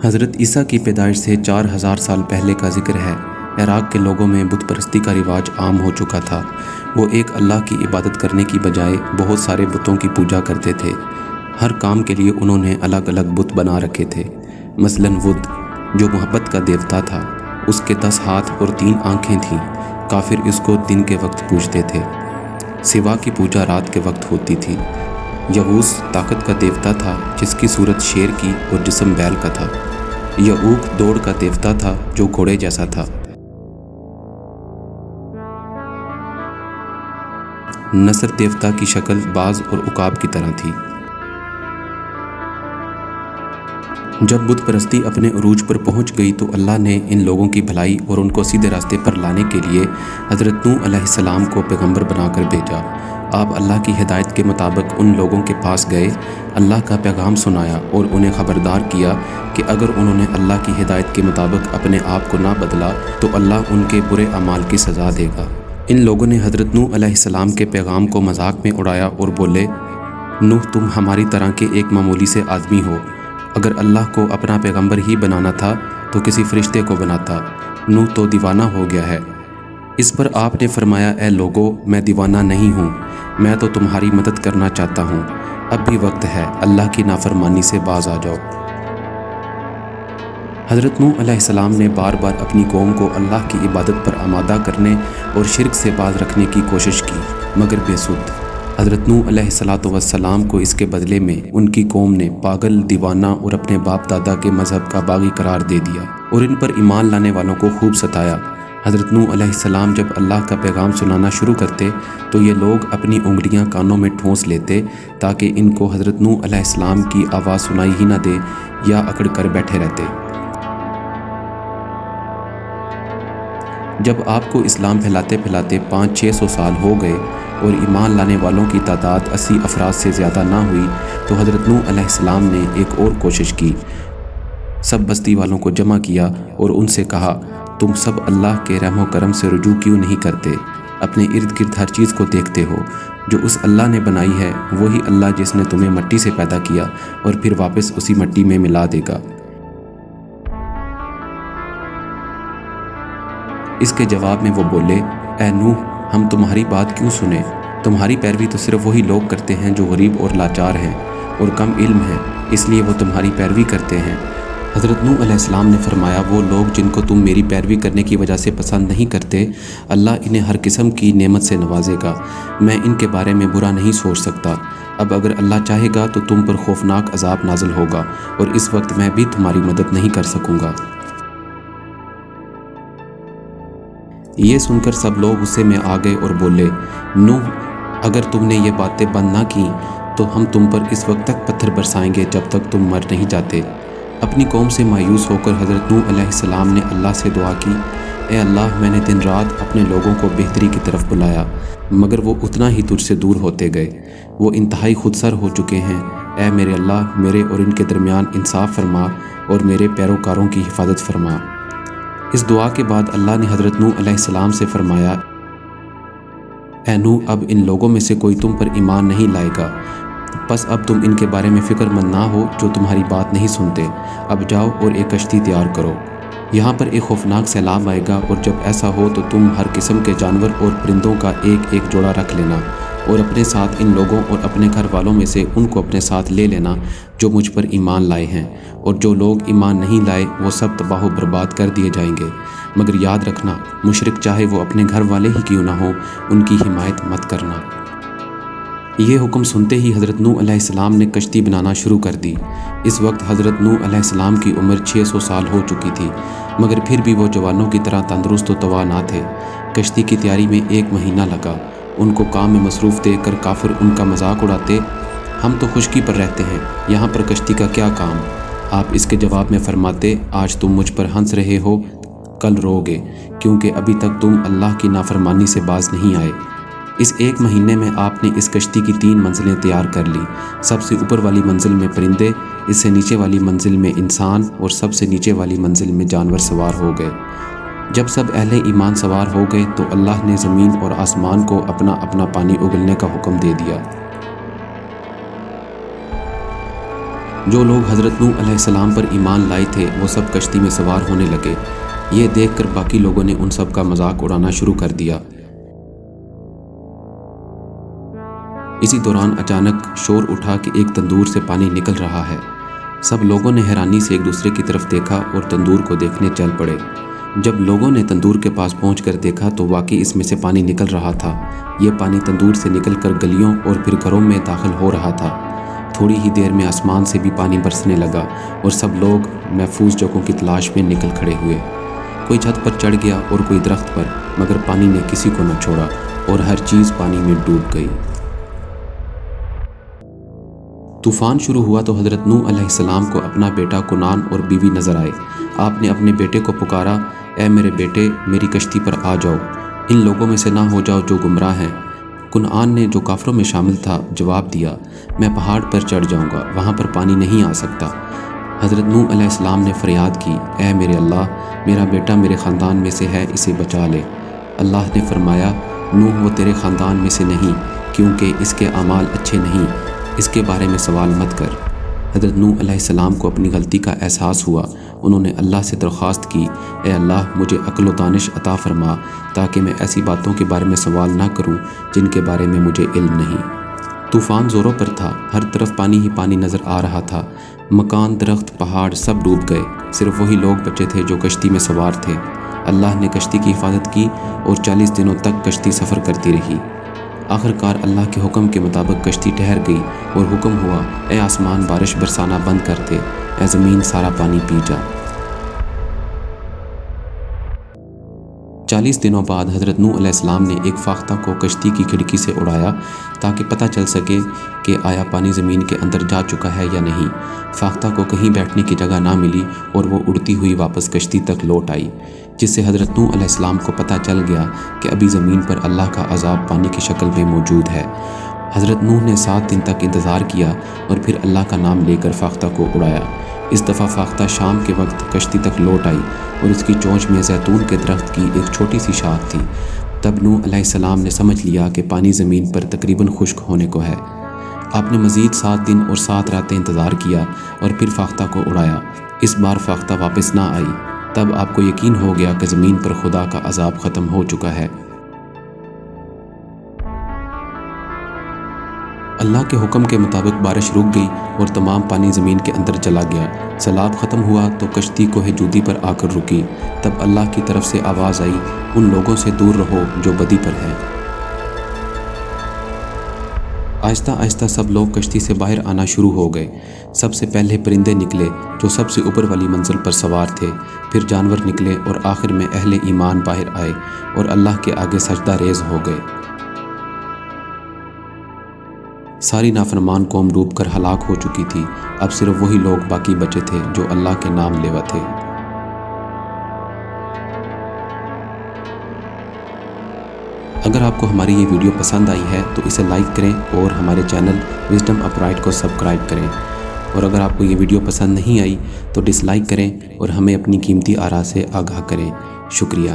حضرت عیسیٰ کی پیدائش سے 4000 سال پہلے کا ذکر ہے۔ عراق کے لوگوں میں بت پرستی کا رواج عام ہو چکا تھا۔ وہ ایک اللہ کی عبادت کرنے کی بجائے بہت سارے بتوں کی پوجا کرتے تھے۔ ہر کام کے لیے انہوں نے الگ الگ بت بنا رکھے تھے۔ مثلاً ود جو محبت کا دیوتا تھا، اس کے 10 ہاتھ اور 3 آنکھیں تھیں۔ کافر اس کو دن کے وقت پوجتے تھے۔ سوا کی پوجا رات کے وقت ہوتی تھی۔ یغوث طاقت کا دیوتا تھا جس کی صورت شیر کی اور جسم بیل کا تھا۔ یعوق دوڑ کا دیوتا تھا جو گھوڑے جیسا تھا۔ نصر دیوتا کی شکل باز اور عقاب کی طرح تھی۔ جب بت پرستی اپنے عروج پر پہنچ گئی تو اللہ نے ان لوگوں کی بھلائی اور ان کو سیدھے راستے پر لانے کے لیے حضرت نوح علیہ السلام کو پیغمبر بنا کر بھیجا۔ آپ اللہ کی ہدایت کے مطابق ان لوگوں کے پاس گئے، اللہ کا پیغام سنایا اور انہیں خبردار کیا کہ اگر انہوں نے اللہ کی ہدایت کے مطابق اپنے آپ کو نہ بدلا تو اللہ ان کے برے اعمال کی سزا دے گا۔ ان لوگوں نے حضرت نوح علیہ السلام کے پیغام کو مذاق میں اڑایا اور بولے، نوح تم ہماری طرح کے ایک معمولی سے آدمی ہو۔ اگر اللہ کو اپنا پیغمبر ہی بنانا تھا تو کسی فرشتے کو بناتا۔ نوح تو دیوانہ ہو گیا ہے۔ اس پر آپ نے فرمایا، اے لوگو، میں دیوانہ نہیں ہوں، میں تو تمہاری مدد کرنا چاہتا ہوں۔ اب بھی وقت ہے، اللہ کی نافرمانی سے باز آ جاؤ۔ حضرت نوح علیہ السلام نے بار بار اپنی قوم کو اللہ کی عبادت پر آمادہ کرنے اور شرک سے باز رکھنے کی کوشش کی، مگر بے سود۔ حضرت نوح علیہ السلام کو اس کے بدلے میں ان کی قوم نے پاگل، دیوانہ اور اپنے باپ دادا کے مذہب کا باغی قرار دے دیا اور ان پر ایمان لانے والوں کو خوب ستایا۔ حضرت نوح علیہ السلام جب اللہ کا پیغام سنانا شروع کرتے تو یہ لوگ اپنی انگلیاں کانوں میں ٹھونس لیتے تاکہ ان کو حضرت نوح علیہ السلام کی آواز سنائی ہی نہ دے یا اکڑ کر بیٹھے رہتے۔ جب آپ کو اسلام پھیلاتے پھیلاتے 500-600 سال ہو گئے اور ایمان لانے والوں کی تعداد 80 افراد سے زیادہ نہ ہوئی تو حضرت نوح علیہ السلام نے ایک اور کوشش کی۔ سب بستی والوں کو جمع کیا اور ان سے کہا، تم سب اللہ کے رحم و کرم سے رجوع کیوں نہیں کرتے؟ اپنے ارد گرد ہر چیز کو دیکھتے ہو۔ جو اس اللہ نے بنائی ہے وہی اللہ جس نے تمہیں مٹی سے پیدا کیا اور پھر واپس اسی مٹی میں ملا دے گا۔ اس کے جواب میں وہ بولے، اے نوح، ہم تمہاری بات کیوں سنیں؟ تمہاری پیروی تو صرف وہی لوگ کرتے ہیں جو غریب اور لاچار ہیں اور کم علم ہیں، اس لیے وہ تمہاری پیروی کرتے ہیں۔ حضرت نوح علیہ السلام نے فرمایا، وہ لوگ جن کو تم میری پیروی کرنے کی وجہ سے پسند نہیں کرتے، اللہ انہیں ہر قسم کی نعمت سے نوازے گا۔ میں ان کے بارے میں برا نہیں سوچ سکتا۔ اب اگر اللہ چاہے گا تو تم پر خوفناک عذاب نازل ہوگا اور اس وقت میں بھی تمہاری مدد نہیں کر سکوں گا۔ یہ سن کر سب لوگ غصے میں آ گئے اور بولے، نوح، اگر تم نے یہ باتیں بند نہ کی تو ہم تم پر اس وقت تک پتھر برسائیں گے جب تک تم مر نہیں جاتے۔ اپنی قوم سے مایوس ہو کر حضرت نوح علیہ السلام نے اللہ سے دعا کی، اے اللہ، میں نے دن رات اپنے لوگوں کو بہتری کی طرف بلایا مگر وہ اتنا ہی تجھ سے دور ہوتے گئے۔ وہ انتہائی خودسر ہو چکے ہیں۔ اے میرے اللہ، میرے اور ان کے درمیان انصاف فرما اور میرے پیروکاروں کی حفاظت فرما۔ اس دعا کے بعد اللہ نے حضرت نوح علیہ السلام سے فرمایا، اے نوح، اب ان لوگوں میں سے کوئی تم پر ایمان نہیں لائے گا، بس اب تم ان کے بارے میں فکر مند نہ ہو جو تمہاری بات نہیں سنتے۔ اب جاؤ اور ایک کشتی تیار کرو۔ یہاں پر ایک خوفناک سیلاب آئے گا اور جب ایسا ہو تو تم ہر قسم کے جانور اور پرندوں کا ایک ایک جوڑا رکھ لینا اور اپنے ساتھ ان لوگوں اور اپنے گھر والوں میں سے ان کو اپنے ساتھ لے لینا جو مجھ پر ایمان لائے ہیں، اور جو لوگ ایمان نہیں لائے وہ سب تباہ و برباد کر دیے جائیں گے۔ مگر یاد رکھنا، مشرک چاہے وہ اپنے گھر والے ہی کیوں نہ ہو، ان کی حمایت مت کرنا۔ یہ حکم سنتے ہی حضرت نوح علیہ السلام نے کشتی بنانا شروع کر دی۔ اس وقت حضرت نوح علیہ السلام کی عمر 600 سال ہو چکی تھی، مگر پھر بھی وہ جوانوں کی طرح تندرست و توانا تھے۔ کشتی کی تیاری میں 1 مہینہ لگا۔ ان کو کام میں مصروف دیکھ کر کافر ان کا مذاق اڑاتے، ہم تو خشکی پر رہتے ہیں، یہاں پر کشتی کا کیا کام؟ آپ اس کے جواب میں فرماتے، آج تم مجھ پر ہنس رہے ہو، کل رو گے، کیونکہ ابھی تک تم اللہ کی نافرمانی سے باز نہیں آئے۔ اس 1 مہینے میں آپ نے اس کشتی کی 3 منزلیں تیار کر لی۔ سب سے اوپر والی منزل میں پرندے، اس سے نیچے والی منزل میں انسان اور سب سے نیچے والی منزل میں جانور سوار ہو گئے۔ جب سب اہل ایمان سوار ہو گئے تو اللہ نے زمین اور آسمان کو اپنا اپنا پانی اگلنے کا حکم دے دیا۔ جو لوگ حضرت نوح علیہ السلام پر ایمان لائے تھے وہ سب کشتی میں سوار ہونے لگے۔ یہ دیکھ کر باقی لوگوں نے ان سب کا مذاق اڑانا شروع کر دیا۔ اسی دوران اچانک شور اٹھا کہ ایک تندور سے پانی نکل رہا ہے۔ سب لوگوں نے حیرانی سے ایک دوسرے کی طرف دیکھا اور تندور کو دیکھنے چل پڑے۔ جب لوگوں نے تندور کے پاس پہنچ کر دیکھا تو واقعی اس میں سے پانی نکل رہا تھا۔ یہ پانی تندور سے نکل کر گلیوں اور پھر گھروں میں داخل ہو رہا تھا۔ تھوڑی ہی دیر میں آسمان سے بھی پانی برسنے لگا اور سب لوگ محفوظ جگہوں کی تلاش میں نکل کھڑے ہوئے۔ کوئی چھت پر چڑھ گیا اور کوئی درخت پر، مگر پانی نے کسی کو نہ چھوڑا اور ہر چیز پانی میں ڈوب گئی۔ طوفان شروع ہوا تو حضرت نوح علیہ السلام کو اپنا بیٹا کنعان اور بیوی نظر آئے۔ آپ نے اپنے بیٹے کو پکارا، اے میرے بیٹے، میری کشتی پر آ جاؤ، ان لوگوں میں سے نہ ہو جاؤ جو گمراہ ہیں۔ کنعان نے، جو کافروں میں شامل تھا، جواب دیا، میں پہاڑ پر چڑھ جاؤں گا، وہاں پر پانی نہیں آ سکتا۔ حضرت نوح علیہ السلام نے فریاد کی، اے میرے اللہ، میرا بیٹا میرے خاندان میں سے ہے، اسے بچا لے۔ اللہ نے فرمایا، نوح وہ تیرے خاندان میں سے نہیں، کیونکہ اس کے اعمال اچھے نہیں، اس کے بارے میں سوال مت کر۔ حضرت نوح علیہ السلام کو اپنی غلطی کا احساس ہوا۔ انہوں نے اللہ سے درخواست کی، اے اللہ، مجھے عقل و دانش عطا فرما تاکہ میں ایسی باتوں کے بارے میں سوال نہ کروں جن کے بارے میں مجھے علم نہیں۔ طوفان زوروں پر تھا، ہر طرف پانی ہی پانی نظر آ رہا تھا۔ مکان، درخت، پہاڑ سب ڈوب گئے، صرف وہی لوگ بچے تھے جو کشتی میں سوار تھے۔ اللہ نے کشتی کی حفاظت کی اور 40 دنوں تک کشتی سفر کرتی رہی۔ آخرکار اللہ کے حکم کے مطابق کشتی ٹھہر گئی اور حکم ہوا، اے آسمان بارش برسانا بند کر دے، اے زمین سارا پانی پی جا۔ 40 دنوں بعد حضرت نوح علیہ السلام نے ایک فاختہ کو کشتی کی کھڑکی سے اڑایا تاکہ پتہ چل سکے کہ آیا پانی زمین کے اندر جا چکا ہے یا نہیں۔ فاختہ کو کہیں بیٹھنے کی جگہ نہ ملی اور وہ اڑتی ہوئی واپس کشتی تک لوٹ آئی، جس سے حضرت نوح علیہ السلام کو پتہ چل گیا کہ ابھی زمین پر اللہ کا عذاب پانی کی شکل میں موجود ہے۔ حضرت نوح نے 7 دن تک انتظار کیا اور پھر اللہ کا نام لے کر فاختہ کو اڑایا۔ اس دفعہ فاختہ شام کے وقت کشتی تک لوٹ آئی اور اس کی چونچ میں زیتون کے درخت کی ایک چھوٹی سی شاخ تھی۔ تب نوح علیہ السلام نے سمجھ لیا کہ پانی زمین پر تقریباً خشک ہونے کو ہے۔ آپ نے مزید 7 دن اور 7 راتیں انتظار کیا اور پھر فاختہ کو اڑایا۔ اس بار فاختہ واپس نہ آئی۔ تب آپ کو یقین ہو گیا کہ زمین پر خدا کا عذاب ختم ہو چکا ہے۔ اللہ کے حکم کے مطابق بارش رک گئی اور تمام پانی زمین کے اندر چلا گیا۔ سیلاب ختم ہوا تو کشتی کوہ جودی پر آ کر رکی۔ تب اللہ کی طرف سے آواز آئی، ان لوگوں سے دور رہو جو بدی پر ہیں۔ آہستہ آہستہ سب لوگ کشتی سے باہر آنا شروع ہو گئے۔ سب سے پہلے پرندے نکلے جو سب سے اوپر والی منزل پر سوار تھے، پھر جانور نکلے اور آخر میں اہل ایمان باہر آئے اور اللہ کے آگے سجدہ ریز ہو گئے۔ ساری نافرمان قوم ڈوب کر ہلاک ہو چکی تھی، اب صرف وہی لوگ باقی بچے تھے جو اللہ کے نام لیوا تھے۔ اگر آپ کو ہماری یہ ویڈیو پسند آئی ہے تو اسے لائک کریں اور ہمارے چینل وزڈم اپرائٹ کو سبسکرائب کریں، اور اگر آپ کو یہ ویڈیو پسند نہیں آئی تو ڈس لائک کریں اور ہمیں اپنی قیمتی آراء سے آگاہ کریں۔ شکریہ۔